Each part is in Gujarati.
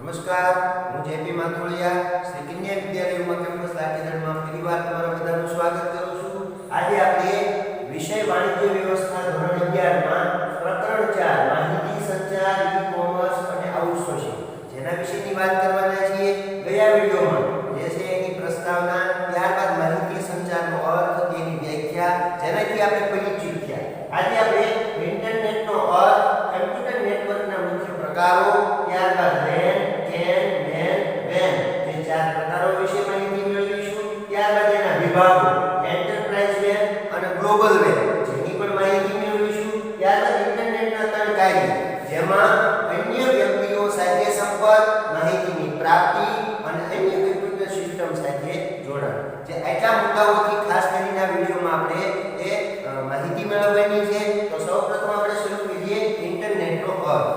નમસ્કાર, હું જેપી માથોળિયા શ્રી કન્યા વિદ્યાલય ઉમા કેમ્પસ લાઠીગઢમાં ફરીવાર તમારા બધાનું સ્વાગત કરું છું. આજે આપણે વિષય વાણિજ્ય વ્યવસ્થા ધોરણ 11 માં પ્રકરણ 4 માહિતી સંચાર, ઈ-કોમર્સ અને આઉટસોર્સિંગ જેના વિશેની વાત કરવાના છીએ. ગયા વિડિયોમાં જે છે એની પ્રસ્તાવના, ત્યારબાદ માહિતી સંચારનો અર્થ, તેની વ્યાખ્યા જેનાથી આપણે પરિચિત થયા. આજે આપણે ઇન્ટરનેટનો અર્થ, કમ્પ્યુટર નેટવર્કના મુખ્ય પ્રકારો, ત્યારબાદ LAN, CAN, MAN, WAN જે ચાર પ્રકારો વિશે માહિતી મેળવીશું. ત્યારબાદ એના વિભાગો એન્ટરપ્રાઇઝ WAN અને ગ્લોબલ WAN જેની પણ માહિતી મેળવીશું. ત્યારબાદ ઇન્ટરનેટના ત્રણ કાર્ય જેમાં અન્ય વ્યક્તિઓ સાથે સંપર્ક, માહિતીની પ્રાપ્તિ અને અન્ય કમ્પ્યુટર સિસ્ટમ સાથે જોડાણ. જે આટલા મુદ્દાઓથી ખાસ કરીને આ વિડિયોમાં આપણે એ માહિતી મેળવવાની છે. તો સૌપ્રથમ આપણે શરૂ કરીએ ઇન્ટરનેટનો અર્થ.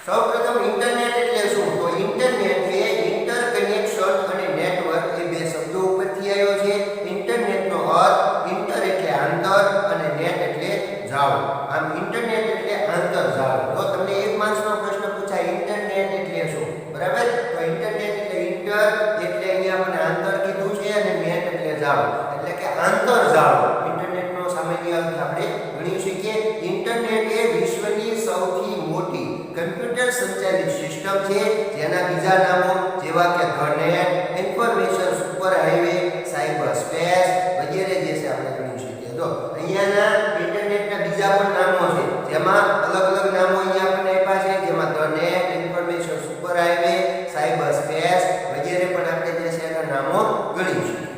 સૌપ્રથમ ઇન્ટરનેટ એટલે શું? તો ઇન્ટરનેટ એ ઇન્ટરકનેક્શન અને નેટવર્ક એ બે શબ્દો ઉપરથી આવ્યો છે. ઇન્ટરનેટનો અર્થ ઇન્ટર એટલે આંતર અને નેટ એટલે જાળ. આમ ઇન્ટરનેટ એટલે આંતરજાળ. જો તમને એક માર્ક્સનો પ્રશ્ન પૂછાય ઇન્ટરનેટ એટલે શું, બરાબર? તો ઇન્ટરનેટ એટલે ઇન્ટર એટલે અહીંયા આપણે આંતર કીધું છે અને નેટ એટલે જાળ, એટલે કે આંતરજાળ. ઇન્ટરનેટનો સામાન્ય અર્થ આપણે ગણી શકીએ. ઇન્ટરનેટ એ વિશ્વની સૌથી મોટી કમ્પ્યુટર સંચાલિત સિસ્ટમ છે જેના બીજા નામો જેવા કે net, information super highway, cyber space વગેરે જે છે આપણે ગણી શકીએ. તો અહીંયાના ઇન્ટરનેટના બીજા પણ નામો છે જેમાં અલગ અલગ નામો અહીંયા આપણને આપ્યા છે, જેમાં net, information super highway, cyber space વગેરે પણ આપણે જે છે એના નામો ગણી શકીએ.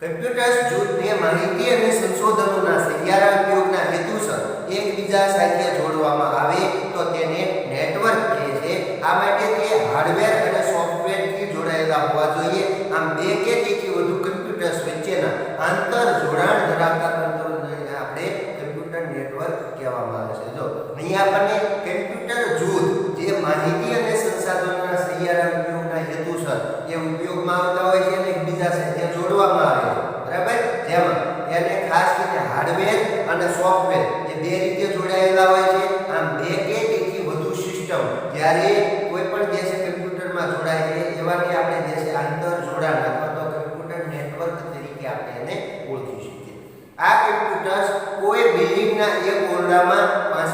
કમ્પ્યુટર્સ જૂથને માહિતી અને સંશોધનોના સહિયારા ઉપયોગના હેતુસર એકબીજા સાથે જોડવામાં આવે તો તેને નેટવર્ક કહે છે. આ માટે તે હાર્ડવેર અને સોફ્ટવેરથી જોડાયેલા હોવા જોઈએ. આમ બે કે તેથી વધુ કમ્પ્યુટર્સ વચ્ચેના આંતર જોડાણ ધરાવતા તંત્રોને આપણે કમ્પ્યુટર નેટવર્ક કહેવામાં આવે છે. જો અહીંયા આપણને કમ્પ્યુટર જૂથ જે માહિતી અને સંસાધનોના સહિયારા ઉપયોગના હેતુસર એ ઉપયોગમાં આવતા હોય છે અને એકબીજા સાથે જોડવામાં આવે છે, બરાબર? જેમાં એને ખાસ કરીને હાર્ડવેર અને સોફ્ટવેર એ બે રીતે જોડાયેલા હોય છે. આમ બે કે તેથી વધુ સિસ્ટમ જ્યારે કોઈ પણ જે છે કમ્પ્યુટરમાં જોડાય છે એવાને આપણે જે છે આંતર જોડાણ અથવા તો કમ્પ્યુટર નેટવર્ક તરીકે આપણે એને ઓળખી શકીએ. આ કમ્પ્યુટર્સ કોઈ બિલ્ડિંગના એક ઓરડામાં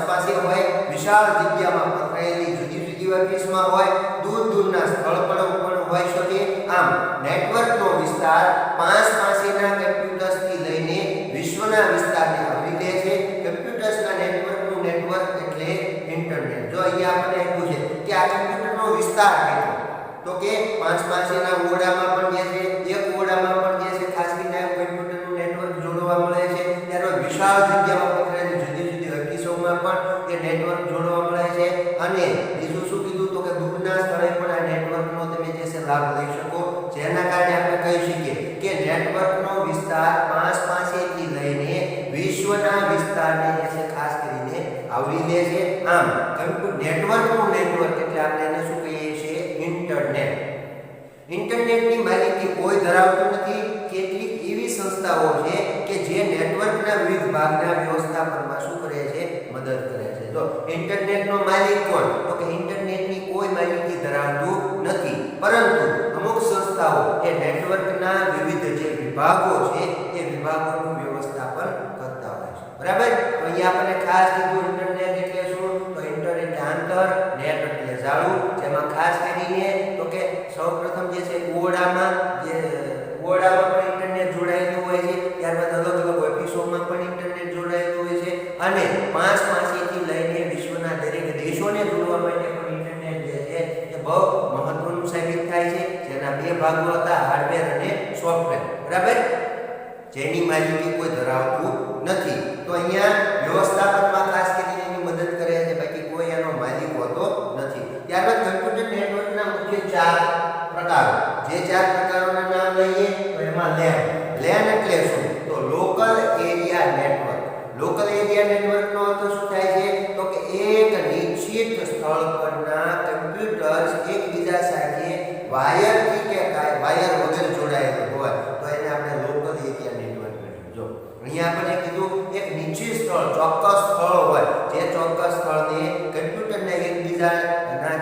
પાસે હોય, વિશાળ જગ્યામાં પથરાયેલી જુદી જુદી ઓફિસમાં હોય, દૂર દૂરના સ્થળ પર પણ હોઈ શકે. આમ નેટવર્કનો વિસ્તાર પાસેના કમ્પ્યુટર્સથી લઈને વિશ્વના વિસ્તારને આવરી લે છે. કમ્પ્યુટર્સના નેટવર્કનું નેટવર્ક એટલે ઇન્ટરનેટ. જો અહીંયા આપણે આપ્યું છે કે આ કમ્પ્યુટરનો વિસ્તાર કેટલો, તો કે પાસેના ઓરડામાં પણ જે છે એક ઓરડામાં પણ જે છે ખાસ કરીને કમ્પ્યુટરનું નેટવર્ક જોડવા મળે છે. ત્યારબાદ વિશાળ જગ્યામાં પથરાયેલી જુદી જુદી ઓફિસોમાં પણ એ નેટવર્ક જોડવા મળે છે. અને બીજું શું કીધું તો કે દૂરના સ્થળે પણ આ નેટવર્કનો તમે જે છે લાભ લઈ શકો. જેના કારણે આપણે કહી શકીએ કે નેટવર્કનો વિસ્તાર પાસેથી લઈને વિશ્વના વિસ્તારને જે છે ખાસ કરીને આવરી લે છે. આમ નેટવર્કનું નેટવર્ક એટલે આપણે એને શું કહીએ છીએ? ઇન્ટરનેટ. ઇન્ટરનેટની માહિતી કોઈ ધરાવતું નથી. કેટલીક એવી સંસ્થાઓ છે કે જે નેટવર્કના વિવિધ ભાગના વ્યવસ્થાપનમાં શું કરે છે? મદદ કરે છે. જો ઇન્ટરનેટનો માલિક કોણ? તો કે ઇન્ટરનેટની કોઈ માહિતી ધરાવતું નથી, પરંતુ અમુક સંસ્થાઓ એ નેટવર્કના વિવિધ જે વિભાગો છે એ વિભાગોનું વ્યવસ્થાપન કરતા હોય છે, બરાબર? તો અહીંયા આપણને ખાસ કીધું ઇન્ટરનેટ એટલે શું? તો ઇન્ટર એટલે આંતર, નેટ એટલે જાળું. જેમાં ખાસ કરીને તો કે સૌપ્રથમ જે છે ઓરડામાં પણ ઇન્ટરનેટ જોડાયેલું હોય છે. ત્યારબાદ અલગ અલગ ઓફિસોમાં પણ ઇન્ટરનેટ જોડાયેલું હોય છે. અને પાસેથી લઈને વિશ્વના દરેક દેશોને જોડવા માટે પણ ઇન્ટરનેટ જે છે એ બહુ મહત્વનું સાબિત થાય છે. જેના બે ભાગો હતા, હાર્ડવેર અને સોફ્ટવેર, બરાબર? જેની માહિતી કોઈ ધરાવતું નથી. તો અહીંયા વ્યવસ્થાપનમાં ખાસ કરીને એની મદદ કરે છે, બાકી કોઈ એનો માલિક હોતો નથી. ત્યારબાદ કમ્પ્યુટર નેટવર્કના મુખ્ય ચાર પ્રકારો, જે ચાર પ્રકારોના નામ લઈએ તો એમાં LAN એટલે શું? તો local area network. Local area નેટવર્કનો અર્થ શું થાય છે? તો કે એક નિશ્ચિત સ્થળ પરના કમ્પ્યુટર્સ એકબીજા સાથે વાયરથી કે વાયર વગર જોડાયેલા હોય તો એને આપણે લોકલ એરિયા નેટવર્ક કહીએ. જો અહીંયા આપણે કીધું એક નિશ્ચિત સ્થળ, ચોક્કસ સ્થળ હોય, જે ચોક્કસ સ્થળને કમ્પ્યુટરના એકબીજાના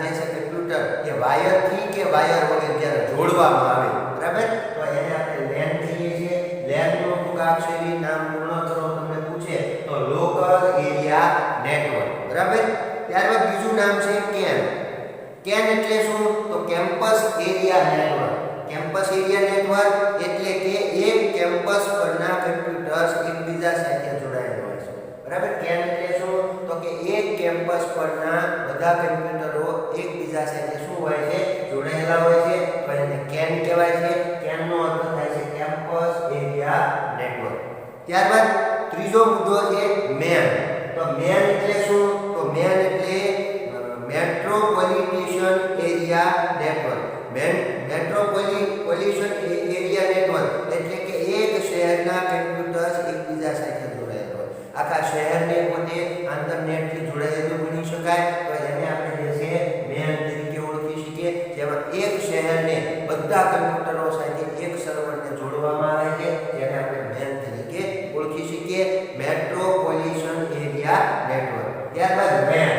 બરાબર. કેન એટલે શું? તો કે એક કેમ્પસ પરના બધા કમ્પ્યુટરો એકબીજા સાથે શું હોય છે? જોડાયેલા હોય છે. તો એને કેન કહેવાય છે. કેનનો અર્થ થાય છે કેમ્પસ એરિયા નેટવર્ક. ત્યારબાદ ત્રીજો મુદ્દો છે મેન. તો મેન એટલે શું? તો મેન એટલે metropolitan area network. Metropolitan area network એટલે કે એક શહેરના કમ્પ્યુટર્સ એકબીજા સાથે જોડાયેલા હોય. આખા શહેરને પોતે આંતરનેટથી જોડાયેલું ગણી શકાય. તો એને આપણે જે છે મેન તરીકે ઓળખી શકીએ. જેમાં એક શહેરને બધા કમ્પ્યુટરો સાથે એક સર્વરને જોડવામાં આવે છે, જેને આપણે મેન તરીકે ઓળખી શકીએ. Metropolitan area network. ત્યારબાદ વેન.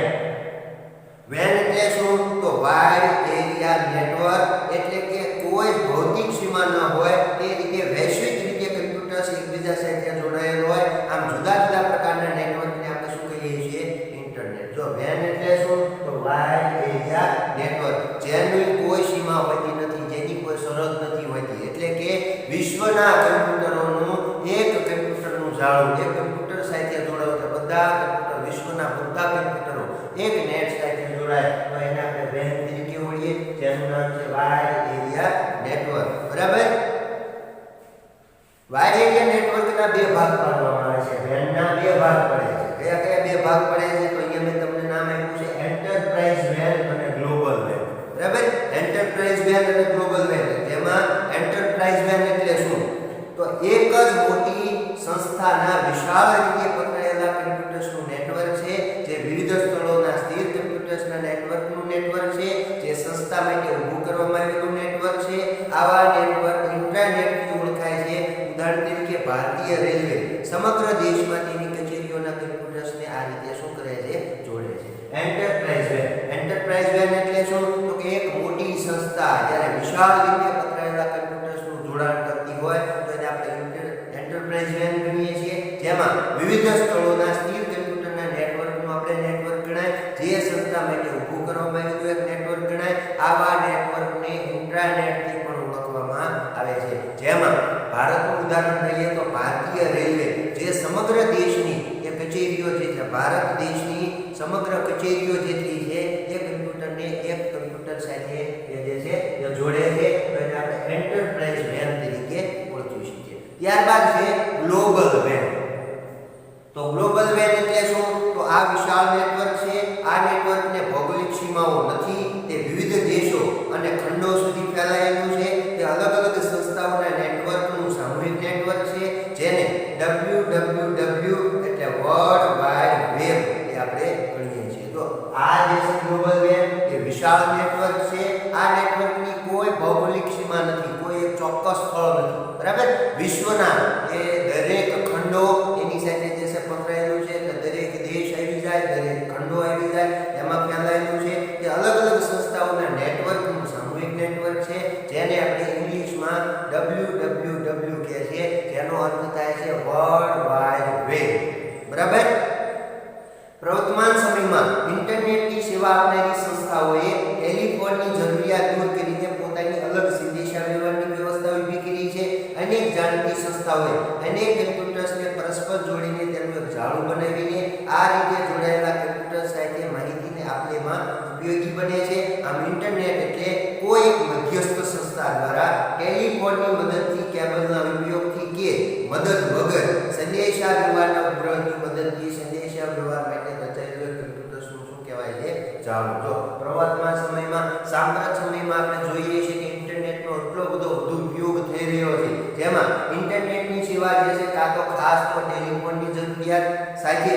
વેન એટલે શું? તો વાઇડ એરિયા નેટવર્ક એટલે કે કોઈ ભૌતિક સીમા ન હોય તે રીતે વૈશ્વિક રીતે કમ્પ્યુટર્સ એકબીજા સાથે જોડાયેલ હોય. આમ જુદા જુદા પ્રકારના નેટવર્કને આપણે શું કહીએ છીએ? ઇન્ટરનેટ. જો વેન એટલે શું? તો વાઇડ એરિયા નેટવર્ક, જેની કોઈ સીમા હોતી નથી, જેની કોઈ સરહદ નથી હોતી. એટલે કે વિશ્વના કમ્પ્યુટરોનું એક કમ્પ્યુટરનું જાળું, એક કમ્પ્યુટર સાથે જોડાયેલા બધા કમ્પ્યુટર, વિશ્વના બધા કમ્પ્યુટરો એક નેટ સાથે જોડાય તો એને આપણે વેન તરીકે ઓળખીએ, જેનું નામ છે વાઇડ એરિયા નેટવર્ક. બરાબર. વાઇડ એરિયા નેટવર્કના બે ભાગ પાડવામાં આવે છે. વેનના બે ભાગ પડે છે. કયા કયા બે ભાગ પડે છે? તો અહીંયા મેં તમને નામ આપ્યું છે એન્ટરપ્રાઇઝ વેન અને ગ્લોબલ વેન. બરાબર. એન્ટરપ્રાઇઝ વેન અને ગ્લોબલ વેન. જેમાં એન્ટરપ્રાઇઝ વેન એટલે શું? તો એક જ મોટી સંસ્થાના વિશાળ રીતે પકડાયેલા કમ્પ્યુટર્સનું નેટવર્ક છે, જે વિવિધ સ્થળોના સ્થિર કમ્પ્યુટર્સના નેટવર્કનું નેટવર્ક છે, જે સંસ્થા માટે ઊભું કરવામાં આવેલું નેટવર્ક છે. આવા નેટવર્ક ઇન્ટ્રાનેટથી ઓળખાય છે. ઉદાહરણ તરીકે ભારતીય રેલવે સમગ્ર દેશમાં તેની કચેરીઓના કમ્પ્યુટર્સને આ રીતે શું કરે છે? જોડે છે. Enterprise van. એન્ટરપ્રાઇઝ વેન એટલે શું? તો કે એક મોટી સંસ્થા જ્યારે વિશાળ રીતે પકડાયેલા કમ્પ્યુટર્સનું જોડાણ કરતી હોય તો એને આપણે એન્ટરપ્રાઇઝ વેન ગણીએ છીએ. જેમાં વિવિધ સ્થળોના સ્થિર કમ્પ્યુટરના નેટવર્કનું આપણે નેટવર્ક ગણાય. જે સંસ્થા માટે ઊભું કરવામાં આવેલું એક નેટવર્ક ગણાય. આવા નેટવર્કને ઇન્ટ્રાનેટથી પણ ઓળખવામાં આવે છે. જેમાં ભારતનું ઉદાહરણ લઈએ તો ભારતીય રેલવે જે સમગ્ર દેશની એ કચેરીઓ જે છે, ભારત દેશની સમગ્ર કચેરીઓ જેટલી છે એ કમ્પ્યુટરને એક કમ્પ્યુટર સાથે એ જે છે એ જોડે છે. તો એને આપણે એન્ટરપ્રાઇઝ વેન તરીકે ઓળખી શકીએ. ત્યારબાદ છે ગ્લોબલ વેન. તો ગ્લોબલ વેન એટલે શું? તો આ વિશાળ નેટવર્ક છે. આ નેટવર્કને ભૌગોલિક સીમાઓ નથી, તે વિવિધ દેશો અને ખંડો સુધી ફેલાયેલું છે. તે અલગ અલગ સંસ્થાઓના નેટવર્કનું સામૂહિક નેટવર્ક છે, જેને WWW એટલે વર્લ્ડ વાઇડ વેબ એ આપણે ગણીએ છીએ. તો આ જે છે ગ્લોબલ વેબ એ વિશાળ નેટવર્ક છે. આ નેટવર્કની કોઈ ભૌગોલિક સીમા નથી, કોઈ એક ચોક્કસ સ્થળ નથી. બરાબર. વિશ્વના એ દરેક ખંડો એની સાથે જે છે પકડાયેલું છે. એટલે દરેક દેશ આવી જાય, દરેક ખંડો આવી જાય, એમાં ફેલાયેલું છે. તે અલગ અલગ સંસ્થાઓના નેટવર્કનું સામૂહિક નેટવર્ક છે, જેને આપણે ઇંગ્લિશમાં WWW કહે છે, જેનો અર્થ થાય છે વર્લ્ડ વાઇડ વેબ. બરાબર. પ્રવર્તમાન સમયમાં ઇન્ટરનેટની સેવા આપનારી સંસ્થાઓએ ટેલિફોનની જરૂરિયાત દૂર કરીને પોતાની અલગ સંદેશાવ્યવહારની વ્યવસ્થા ઊભી કરી છે. અનેક જાણીતી સંસ્થાઓએ અનેક કમ્પ્યુટર્સને પરસ્પર જોડીને તેનું એક જાળું બનાવીને આ રીતે જોડાયેલા કમ્પ્યુટર સાથે માહિતીને આપલેમાં ઉપયોગી બને છે. આમ ઇન્ટરનેટ એટલે કોઈ એક મધ્યસ્થ સંસ્થા દ્વારા ટેલિફોનની મદદથી, કેબલના ઉપયોગથી કે મદદ વગર સંદેશા વ્યવહારના ઉપગ્રહની મદદથી સંદેશા વ્યવહાર માટે રચાયેલું કમ્પ્યુટર્સનું શું કહેવાય છે? જાળું. જો પ્રવર્તમાન સમયમાં, સાંપ્રત સમયમાં આપણે જોઈએ છીએ કે ઇન્ટરનેટનો એટલો બધો વધુ ઉપયોગ થઈ રહ્યો છે, જેમાં ઇન્ટરનેટની સેવા જે છે કાં તો ખાસ તો ટેલિફોનની જરૂરિયાત સાથે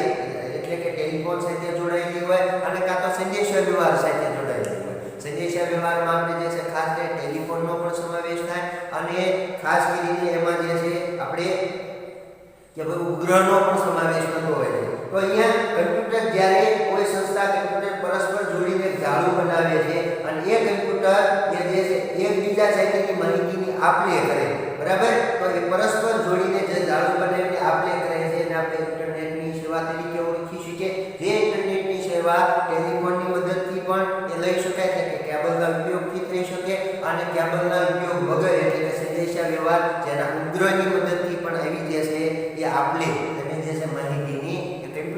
એટલે કે ટેલિફોન સાથે જોડાયેલી હોય અને કાં તો સંદેશા વ્યવહાર સાથે જોડાયેલી હોય. સંદેશા વ્યવહારમાં આપણે જે છે ખાસ કરીને ટેલિફોનનો પણ સમાવેશ થાય અને ખાસ કરીને એમાં જે છે આપણે કે ભાઈ ઉપગ્રહનો પણ સમાવેશ થતો હોય છે. તો અહીંયા કમ્પ્યુટર જ્યારે કોઈ સંસ્થા કમ્પ્યુટર પરસ્પર જોડીને જાળું બનાવે છે અને એ કમ્પ્યુટર એ જે છે એકબીજા સાથેની માહિતીની આપ-લે કરે. બરાબર. તો એ પરસ્પર જોડીને જે જાળું બનાવીને આપ-લે કરે છે એને આપણે ઇન્ટરનેટની સેવા તરીકે ઓળખી શકીએ. જે ઇન્ટરનેટની સેવા ટેલિફોનની મદદથી પણ એ લઈ શકાય છે, કે કેબલના ઉપયોગથી થઈ શકે અને કેબલના ઉપયોગ વગર એટલે કે સંદેશા વ્યવહાર જેના ઉપગ્રહની મદદથી પણ આવી જશે એ આપ-લે અને જે છે માહિતીની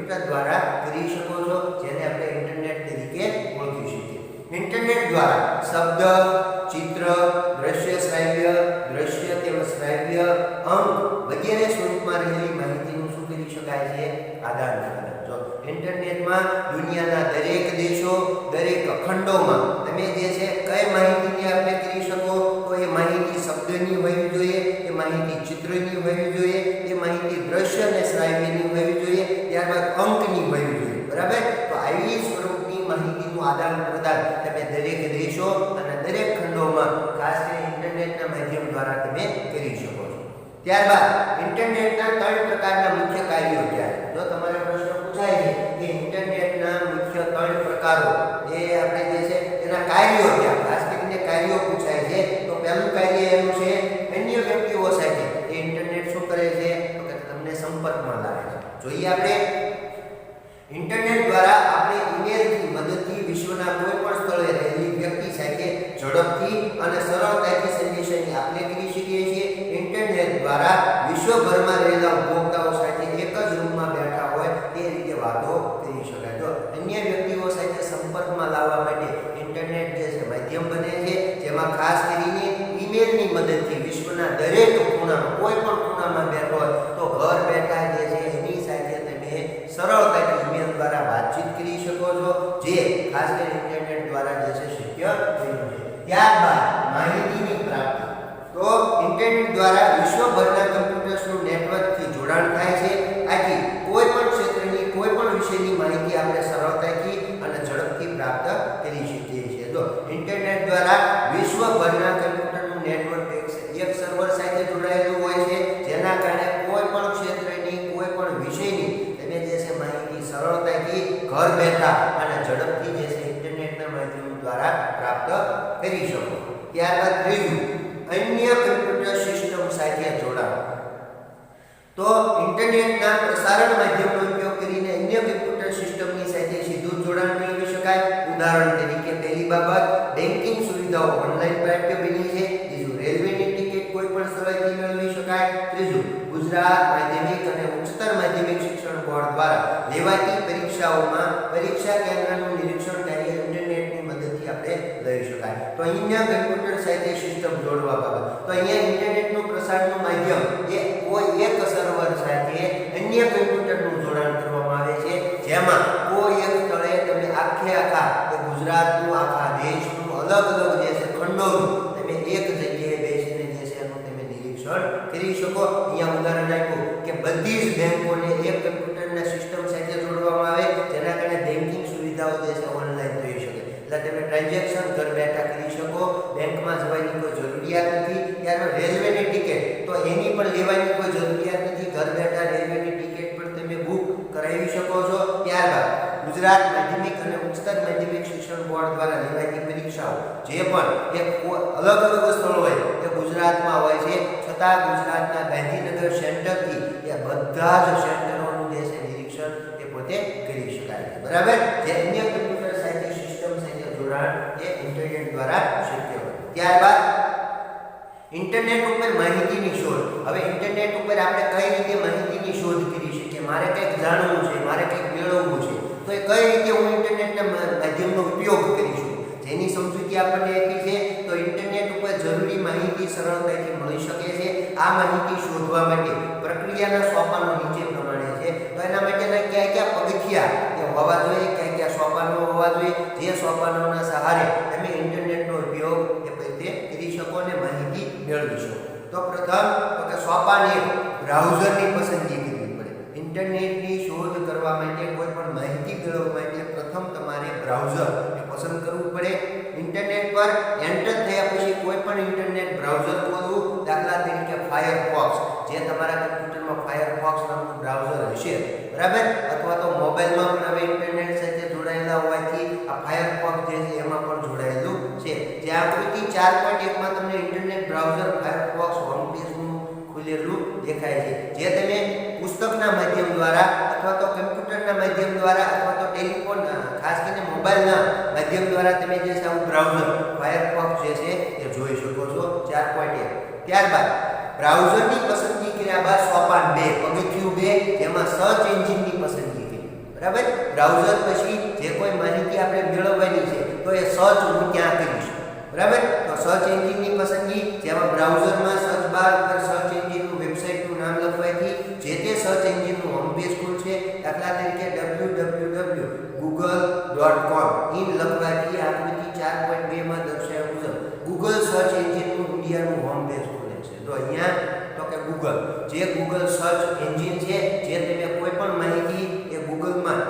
કમ્પ્યુટર દ્વારા કરી શકો છો, જેને આપણે ઇન્ટરનેટ તરીકે ઓળખી શકીએ. ઇન્ટરનેટ દ્વારા શબ્દ, ચિત્ર, દ્રશ્ય શ્રાવ્ય, દ્રશ્ય તેમજ શ્રાવ્ય, અંક વગેરે સ્વરૂપમાં રહેલી માહિતીનું શું કરી શકાય છે? આદાન પ્રદાન. જો ઇન્ટરનેટમાં દુનિયાના દરેક દેશો, દરેક ખંડોમાં તમે જે છે કઈ માહિતીની આપણે કરી શકો, તો એ માહિતી શબ્દની હોવી જોઈએ, એ માહિતી ચિત્રની હોવી જોઈએ, એ માહિતી દ્રશ્ય અને શ્રાવ્યની હોવી જોઈએ, ત્યારબાદ અંકની હોવી જોઈએ. બરાબર? તો આવી સ્વરૂપની માહિતીનું આદાન પ્રદાન તમે દરેક દેશો અને દરેક ખંડોમાં ખાસ કરીને ઇન્ટરનેટના માધ્યમ દ્વારા તમે કરી શકો છો. ત્યારબાદ ઇન્ટરનેટના 3 પ્રકારના મુખ્ય કાર્યો કયા? જો તમારે પ્રશ્ન પૂછાય છે કે ઇન્ટરનેટના મુખ્ય 3 પ્રકારો એ આપણે જે છે એના કાર્યો કયા, ખાસ કરીને કાર્યો પૂછાય છે, તો પહેલું કાર્ય એનું છે અન્ય વ્યક્તિઓ સાથે એ ઇન્ટરનેટ શું કરે છે? તો કે તમને સંપર્કમાં લાવે છે. જોઈએ આપણે ઇન્ટરનેટ દ્વારા આપણે ઈમેલની મદદથી વિશ્વના કોઈ પણ સ્થળે રહેલી વ્યક્તિ સાથે ઝડપથી અને સરળતાથી સંદેશાની આપલે કરી શકીએ છીએ. ઇન્ટરનેટ દ્વારા વિશ્વભરમાં રહેલા ઉપભોક્તાઓ સાથે એક જ રૂમમાં બેઠા હોય તે રીતે વાતો કરી શકાય. જો અન્ય વ્યક્તિઓ સાથે સંપર્કમાં લાવવા માટે ઇન્ટરનેટ જે છે માધ્યમ બને છે, જેમાં ખાસ કરીને ઈમેલની મદદથી વિશ્વના દરેક ખૂણામાં કોઈ પણ ખૂણામાં બેઠો હોય તો ઘર બેઠા જે છે એની સાથે તમે સરળતાથી ઈમેલ દ્વારા વાતચીત કરી શકો છો, જે ખાસ કરીને ઇન્ટરનેટ દ્વારા જે છે શક્ય થયું છે. ત્યારબાદ માહિતીની પ્રાપ્તિ. તો ઇન્ટરનેટ દ્વારા વિશ્વભરના કમ્પ્યુટર્સનું નેટવર્કથી જોડાણ થાય છે. આથી કોઈ પણ ક્ષેત્રની કોઈ પણ વિષયની માહિતી આપણે સરળતાથી અને ઝડપથી પ્રાપ્ત કરી શકીએ છીએ. તો ઇન્ટરનેટ દ્વારા વિશ્વભરના કમ્પ્યુટરનું નેટવર્ક એક સર્વર સાથે જોડાયેલું હોય છે, જેના કારણે કોઈ પણ ક્ષેત્રની કોઈ પણ વિષયની તમે જે છે માહિતી સરળતાથી ઘર બેઠા અને ઝડપથી જે છે ઇન્ટરનેટના માધ્યમ દ્વારા પ્રાપ્ત કરી શકો. ત્યારબાદ ત્રીજું, અન્ય કમ્પ્યુટર સિસ્ટમ સાથે જોડાણ. તો ઇન્ટરનેટના પ્રસારણ માધ્યમનો ઉપયોગ કરીને અન્ય કમ્પ્યુટર સિસ્ટમની સાથે સીધું જોડાણ મેળવી શકાય. ઉદાહરણ તરીકે પહેલી બાબત, બેન્કિંગ સુવિધાઓ ઓનલાઈન પ્રાપ્ય બની છે. બીજું, રેલવેની ટિકિટ કોઈ પણ સ્થળેથી મેળવી શકાય. ત્રીજું, ગુજરાત માધ્યમિક અને ઉચ્ચતર માધ્યમિક શિક્ષણ બોર્ડ દ્વારા લેવાતી પરીક્ષાઓમાં પરીક્ષા કેન્દ્રનું નિરીક્ષણ કાર્ય ઇન્ટરનેટની મદદથી આપણે લઈ શકાય. તો અહીંયા કમ્પ્યુટર સાથે સિસ્ટમ જોડવા બાબત, તો અહીંયા ઇન્ટરનેટનું પ્રસારણનું માધ્યમ એ કોઈ એક સર્વર સાથે અન્ય કમ્પ્યુટરનું જોડાણ કરવામાં આવે છે, જેમાં કોઈ એક સ્થળે તમે આખા ગુજરાતનું, આખા દેશનું, અલગ અલગ જે છે ખંડોનું તમે એક જગ્યાએ બેસીને જે છે એનું તમે નિરીક્ષણ કરી શકો. અહીંયા ઉદાહરણ આપ્યું કે બધી જ બેંકોને એક કમ્પ્યુટરના સિસ્ટમ સાથે જોડવામાં આવે, જેના કારણે બેન્કિંગ સુવિધાઓ જે છે ઓનલાઈન થઈ શકે. એટલે તમે ટ્રાન્ઝેક્શન ઘર બેઠા કરી શકો, બેંકમાં જવાની કોઈ જરૂરિયાત નથી. ત્યારબાદ રેલવેની ટિકિટ, તો એની પણ લેવાની કોઈ જરૂરિયાત નથી, ઘર બેઠા રેલવેની ટિકિટ પણ તમે બુક કરાવી શકો છો. ત્યારબાદ ગુજરાત માધ્યમિક અને ઉચ્ચતર માધ્યમિક શિક્ષણ બોર્ડ દ્વારા લેવાતી પરીક્ષાઓ જે પણ એક અલગ અલગ સ્થળ હોય એ ગુજરાતમાં હોય છે, છતાં ગુજરાતના ગાંધીનગર સેન્ટરથી એ બધા જ સેન્ટરોનું જે છે નિરીક્ષણ એ પોતે કરી શકાય છે. બરાબર? જે અન્ય કમ્પ્યુટર સાથે સિસ્ટમ સાથે જોડાણ એ ઇન્ટરનેટ દ્વારા શક્ય હોય. ત્યારબાદ ઇન્ટરનેટ ઉપર માહિતીની શોધ. હવે ઇન્ટરનેટ ઉપર આપણે કઈ રીતે માહિતીની શોધ કરી શકીએ? મારે કંઈક જાણવું છે, મારે કંઈક મેળવવું છે, તો એ કઈ રીતે હું ઇન્ટરનેટના માધ્યમનો ઉપયોગ કરીશું? જેની સમજૂતી આપણને આપી છે. તો ઇન્ટરનેટ ઉપર જરૂરી માહિતી સરળતાથી મળી શકે છે. આ માહિતી શોધવા માટે પ્રક્રિયાના સોપાનો નીચે પ્રમાણે છે. તો એના માટેના કયા કયા પગથિયા એ હોવા જોઈએ, કયા કયા સોપાનો હોવા જોઈએ, જે સોપાનોના સહારે તમે ઇન્ટરનેટનો ઉપયોગ એ રીતે કરી શકો અને માહિતી મેળવી શકો. તો પ્રથમ તો કે સોપાન 1, બ્રાઉઝરની પસંદગી કરવી પડે. ઇન્ટરનેટની શોધ કરવા માટે, કોઈ પણ માહિતી મેળવવા માટે પ્રથમ તમારે બ્રાઉઝર પસંદ કરવું પડે. ઇન્ટરનેટ પર એન્ટર થયા પછી કોઈ પણ ઇન્ટરનેટ બ્રાઉઝર ખોલવું. દાખલા તરીકે ફાયરફોક્સ, જે તમારા કમ્પ્યુટરમાં ફાયરફોક્સ નામનું બ્રાઉઝર હશે, બરાબર? અથવા તો મોબાઈલમાં પણ હવે ઇન્ટરનેટ સાથે જોડાયેલા હોવાથી આ ફાયરફોક્સ જે છે એમાં પણ જોડાયેલું છે. જે આકૃતિ 4.1 માં તમને ઇન્ટરનેટ બ્રાઉઝર ફાયરફોક્સ હોમ પેજનું ખુલેલું દેખાય છે, જે તમે પુસ્તકના માધ્યમ દ્વારા અથવા તો કમ્પ્યુટરના માધ્યમ દ્વારા અથવા તો ટેલિફોન, ખાસ કરીને મોબાઈલના માધ્યમ દ્વારા તમે જે છે આવું બ્રાઉઝર ફાયરફોક્સ જે છે એ જોઈ શકો છો. 4.1. ત્યારબાદ બ્રાઉઝરની પસંદગી કર્યા બાદ સોપાન 2, પગથિયું 2, જેમાં સર્ચ એન્જિનની પસંદગી કરી. બરાબર. બ્રાઉઝર પછી જે કોઈ માહિતી આપણે મેળવવાની છે તો એ સર્ચ હું ક્યાં કરીશ, બરાબર. તો સર્ચ એન્જિનની પસંદગી, જેમાં બ્રાઉઝરમાં સર્ચ બાર પર સર્ચ એન્જિનનું વેબસાઇટનું નામ લખવાથી જે તે સર્ચ એન્જિનનું હોમ પેજ ખુલશે. દાખલા તરીકે www.google.com ઇન લખવાથી આકૃતિ 4.2 માં દર્શાવ્યા મુજબ ગૂગલ સર્ચ એન્જિનનું ઇન્ડિયાનું હોમ પેજ ખુલે છે. તો અહીંયા તો કે ગૂગલ, જે ગૂગલ સર્ચ એન્જિન છે, જે તમે કોઈ પણ માહિતી એ ગૂગલમાં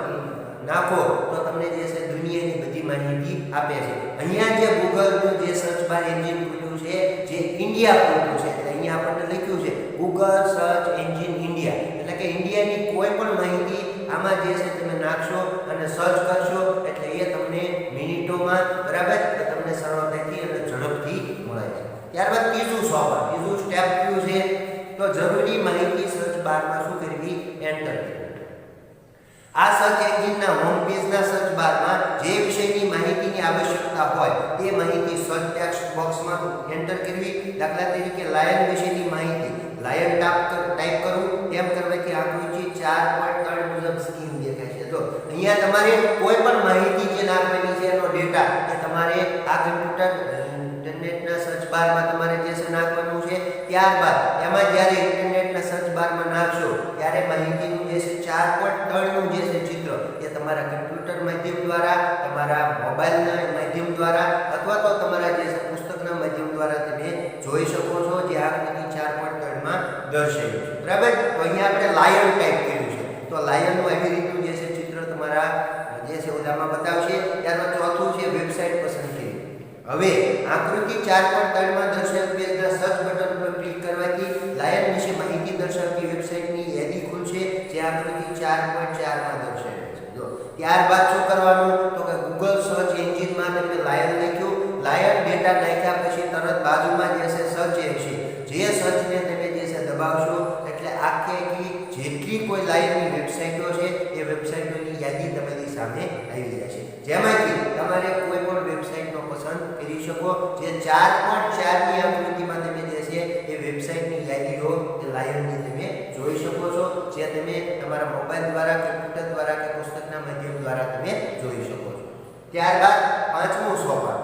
નાખો તો તમને જે છે દુનિયાની બધી માહિતી આપે છે. અહીંયા જે ગૂગલનું જે સર્ચ બાર એન્જિન ખુલ્યું છે, જે ઇન્ડિયા ખુલ્યું છે, એટલે અહીંયા આપણને લખ્યું છે ગૂગલ સર્ચ એન્જિન ઇન્ડિયા, એટલે કે ઇન્ડિયાની કોઈ પણ માહિતી આમાં જે છે તમે નાખશો અને સર્ચ કરશો એટલે એ તમને મિનિટોમાં, બરાબર, એ તમને સરળતાથી અને ઝડપથી મળે છે. ત્યારબાદ ત્રીજું સોપાન, ત્રીજું સ્ટેપ કયું છે? તો જરૂરી માહિતી સર્ચ બારમાં શું કરવી? એન્ટર કરવી. આ સર્ચ એન્જિનના હોમ પેજના સર્ચ બારમાં જે વિષયની માહિતીની આવશ્યકતા હોય તે માહિતી સર્ચ ટેક્સ્ટ બોક્સમાં એન્ટર કરવી. દાખલા તરીકે લાયન વિશેની માહિતી લાયન ટાઈપ કરવું, તેમ કરવાથી આકૃતિ 4.3 મુજબ સ્ક્રીન દેખાય છે. તો અહીંયા તમારે કોઈ પણ માહિતી જે નાખવાની છે એનો ડેટા એ તમારે આ કમ્પ્યુટર ઇન્ટરનેટના સર્ચ બારમાં તમારે જે છે નાખવાનું છે. ત્યારબાદ એમાં જ્યારે ઇન્ટરનેટના સર્ચ બારમાં નાખશો ત્યારે માહિતીનું જે છે 4.3 નું જે છે ચિત્ર એ તમારા કમ્પ્યુટર માધ્યમ દ્વારા, તમારા મોબાઈલના માધ્યમ દ્વારા અથવા તો તમારા જે છે પુસ્તકના માધ્યમ દ્વારા તમે જોઈ શકો છો, જે આકૃતિ 4.3 માં દર્શાવ્યું છે, બરાબર. તો અહીંયા આપણે લાયન ટાઈપ કર્યું છે, તો લાયનનું આવી રીતનું જે છે ચિત્ર તમારા જે છે ઓલામાં બતાવશે. ત્યારબાદ ચોથું છે વેબસાઇટ પસંદ કરવી. હવે આકૃતિ 4.3 માં દર્શાવેલ પેજના સર્ચ બટન પર ક્લિક કરવાથી લાયન વિશે માહિતી દર્શાવતી વેબસાઇટની યાદી ખુલશે, જે આકૃતિ 4.4 માં દર્શાવેલ છે. જો ત્યારબાદ શું કરવાનું? તો કે ગૂગલ સર્ચ એન્જિનમાં તમે લાયન લખ્યું, લાયન ડેટા નાખ્યા પછી તરત બાજુમાં જે છે સર્ચ હશે, જે સર્ચને તમે જે છે દબાવશો એટલે આખી જેટલી કોઈ લાયનની વેબસાઇટો છે એ વેબસાઇટોની યાદી તમારી સામે આવી જશે, જેમાંથી તમારે કોઈ પણ વેબસાઇટનો પસંદ કરી શકો. જે 4.4 ની આકૃતિમાં તમે જે છે એ વેબસાઇટની યાદીઓ એ લાયનની તમે જોઈ શકો છો, જે તમે તમારા મોબાઈલ દ્વારા, કમ્પ્યુટર દ્વારા કે પુસ્તકના માધ્યમ દ્વારા તમે જોઈ શકો છો. ત્યારબાદ પાંચમું સોપાન,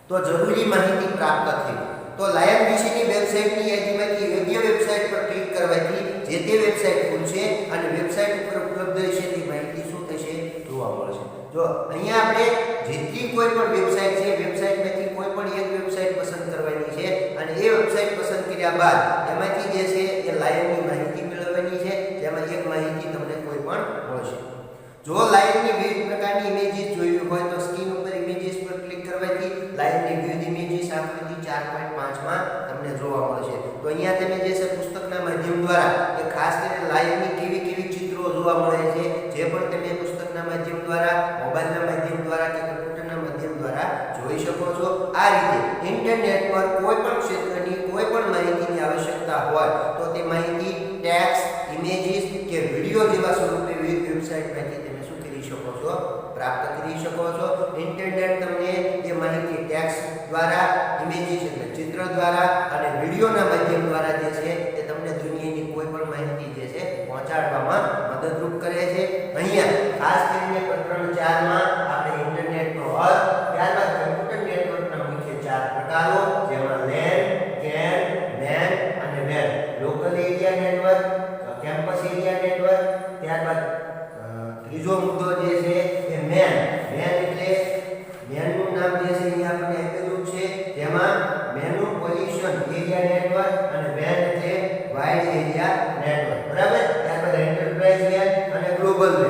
તો જરૂરી માહિતી પ્રાપ્ત થઈ. તો લાયન વિશેની વેબસાઇટની યાદીમાંથી યોગ્ય વેબસાઇટ પર ક્લિક કરવાથી જે તે વેબસાઇટ ખુલશે અને વેબસાઇટ ઉપર ઉપલબ્ધ રહેલી માહિતી શું થશે? જોવા મળશે. જો અહીંયા આપણે જેટલી કોઈ પણ વેબસાઇટ છે, વેબસાઇટમાંથી કોઈ પણ એક વેબસાઇટ પસંદ કરવાની છે અને એ વેબસાઇટ પસંદ કર્યા બાદ એમાંથી જે છે એ લાયનની માહિતી મેળવવાની છે, જેમાં એક માહિતી તમને કોઈ પણ મળશે. જો લાયનની વિવિધ પ્રકારની ઇમેજીસ જોઈવી હોય તો સ્ક્રીન ઉપર ઇમેજીસ પર ક્લિક કરવાથી લાયનની વિવિધ ઇમેજીસ આકૃતિ 4.5 માં તમને જોવા મળશે. તો અહીંયા તમે જે છે પુસ્તકના માધ્યમ દ્વારા એ ખાસ કરીને લાયનની કેવી કેવી ચિત્રો જોવા મળે છે, જે પણ તમે પુસ્તકના માધ્યમ દ્વારા, મોબાઈલના માધ્યમ દ્વારા કે કમ્પ્યુટરના માધ્યમ દ્વારા જોઈ શકો છો. આ રીતે ઇન્ટરનેટ પર કોઈ પણ ક્ષેત્રની કોઈ પણ માહિતીની આવશ્યકતા હોય તો તે માહિતી ટેક્સ્ટ, ઇમેજીસ કે વિડિયો જેવા સ્વરૂપે વિવિધ વેબસાઇટમાંથી તમે શું કરી શકો છો? પ્રાપ્ત કરી શકો છો. ઇન્ટરનેટ તમને એ માહિતી ટેક્સ્ટ દ્વારા, ઇમેજીસ એટલે ચિત્ર દ્વારા અને વિડિયોના માધ્યમ દ્વારા જે છે એ તમને દુનિયાની કોઈ પણ માહિતી જે છે પહોંચાડવામાં મદદરૂપ કરે છે. અહીંયા ખાસ કરીને પ્રકરણ 4 માં આપણે ઇન્ટરનેટનો અર્થ, ત્યારબાદ કમ્પ્યુટર નેટવર્કના મુખ્ય 4 પ્રકારો, જેમાં LAN, CAN, MAN અને WAN, local area network, campus area network. ત્યારબાદ ત્રીજો મુદ્દો જે છે એ MAN. MAN એટલે મેનનું નામ જે છે અહીંયા આપણે આપેલું છે, જેમાં મેનોપોલિશન એરિયા નેટવર્ક અને WAN એટલે વાઇડ એરિયા નેટવર્ક, બરાબર. ત્યારબાદ એન્ટરપ્રાઇઝ WAN અને ગ્લોબલ WAN.